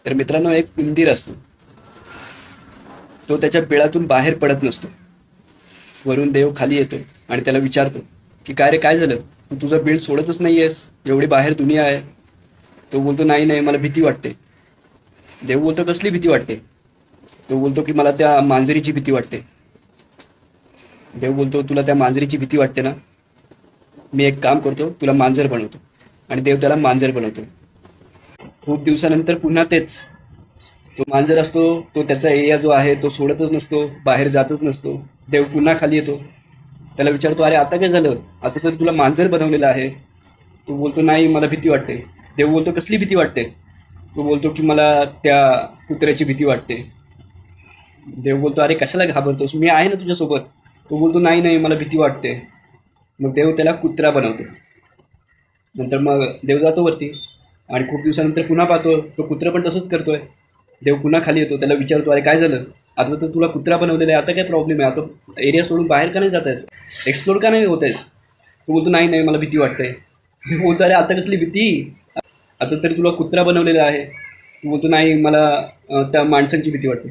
तर मित्रांनो, एक उंदीर असतो. तो त्याच्या बिळातून बाहेर पडत नसतो. वरून देव खाली येतो आणि त्याला विचारतो की काय रे, काय झालं? तू तुझं बिळ सोडतच नाहीयेस, एवढी बाहेर दुनिया आहे. तो बोलतो, नाही नाही, मला भीती वाटते. देव बोलतो, कसली भीती वाटते? तो बोलतो की मला त्या मांजरीची भीती वाटते. देव बोलतो, तुला त्या मांजरीची भीती वाटते ना? मी एक काम करतो, तुला मांजर बनवतो. आणि देव त्याला मांजर बनवतो. खूप दिवसानंतर पुन्हा तेच. तो मांजर असतो, तो त्याचा एरिया जो आहे तो सोडतच नसतो, बाहेर जातच नसतो. देव पुन्हा खाली येतो, त्याला विचारतो, अरे आता काय झालं? आता तर तुला मांजर बनवलेलं आहे. तो बोलतो, नाही, मला भीती वाटते. देव बोलतो, कसली भीती वाटते? तो बोलतो की मला त्या कुत्र्याची भीती वाटते. देव बोलतो, अरे कशाला घाबरतोस, मी आहे ना तुझ्यासोबत. तो बोलतो, नाही नाही, मला भीती वाटते. मग देव त्याला कुत्रा बनवतो. नंतर मग देव जातो वरती आणि खूप दिवसानंतर पुन्हा पाहतो, तो कुत्रा पण तसंच करतोय. देव पुन्हा खाली येतो, त्याला विचारतो, अरे काय झालं? आता तर तुला कुत्रा बनवलेला आहे, आता काय प्रॉब्लेम आहे? आता एरिया सोडून बाहेर का नाही जात आहेस? एक्सप्लोर का नाही होत आहेस? तो बोलतो, नाही नाही, मला भीती वाटते. देव बोलतो, अरे आता कसली भीती? आता तरी तुला कुत्रा बनवलेला आहे. तो बोलतो, नाही, मला त्या माणसांची भीती वाटते.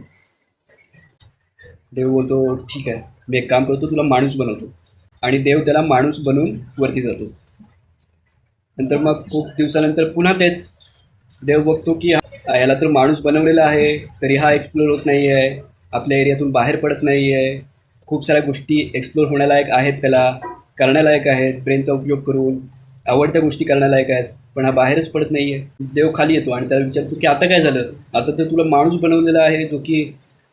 देव बोलतो, ठीक आहे, मी एक काम करतो, तुला माणूस बनवतो. आणि देव त्याला माणूस बनवून वरती जातो. नंतर मग खूप दिवसानंतर पुन्हा तेच. देव बघतो की याला तर माणूस बनवलेला आहे, तरी हा एक्सप्लोर होत नाही आहे, आपल्या एरियातून बाहेर पडत नाही आहे. खूप साऱ्या गोष्टी एक्सप्लोर होण्यालायक आहेत, त्याला करण्यालायक आहेत, ब्रेनचा उपयोग करून आवडत्या गोष्टी करण्यालायक आहेत, पण हा बाहेरच पडत नाही आहे. देव खाली येतो आणि त्याला विचारतो की आता काय झालं? आता तर तुला माणूस बनवलेला आहे, जो की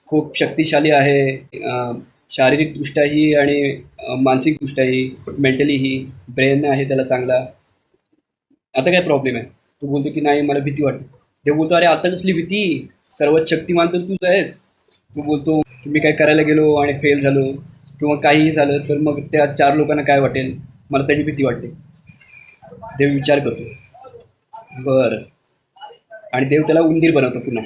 खूप शक्तिशाली आहे, शारीरिकदृष्ट्याही आणि मानसिकदृष्ट्याही, मेंटलीही. ब्रेन आहे त्याला चांगला. आता काय प्रॉब्लेम आहे? तो बोलतो की नाही, मला भीती वाटते. देव बोलतो, अरे आता कसली भीती? सर्वात शक्तिमान तर तूच आहेस. तो बोलतो की मी काय करायला गेलो आणि फेल झालो किंवा काहीही झालं तर मग त्या 4 लोकांना काय वाटेल? मला त्याची भीती वाटते. देव विचार करतो. बरं. आणि देव त्याला उंदीर बनवतो पुन्हा.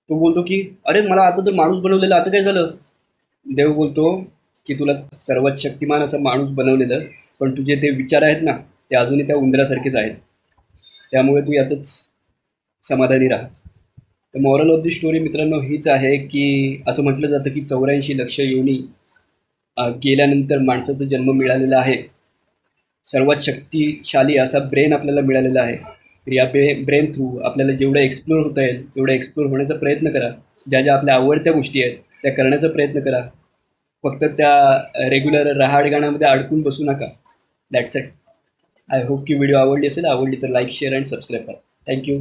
तो बोलतो की अरे, मला आता तर माणूस बनवलेला, आता काय झालं? देव बोलतो की तुला सर्वात शक्तिमान असं माणूस बनवलेलं, पण तुझे ते विचार आहेत ना, ते अजूनही त्या उंदरासारखेच आहेत. त्यामुळे तू यातच समाधानी राहा. तर मॉरल ऑफ दी स्टोरी मित्रांनो हीच आहे की असं म्हटलं जातं की 84 लक्ष योनी गेल्यानंतर माणसाचा जन्म मिळालेला आहे. सर्वात शक्तिशाली असा ब्रेन आपल्याला मिळालेला आहे. तर या ब्रेन थ्रू आपल्याला जेवढं एक्सप्लोर होता येईल तेवढं एक्सप्लोर होण्याचा प्रयत्न करा. ज्या ज्या आपल्या आवडत्या गोष्टी आहेत त्या करण्याचा प्रयत्न करा. फक्त त्या रेग्युलर रहाडगाण्यामध्ये अडकून बसू नका. That's it. आय होप की व्हिडिओ आवडली असेल. आवडली तर लाईक, शेअर अँड सबस्क्राईब करा. थँक्यू.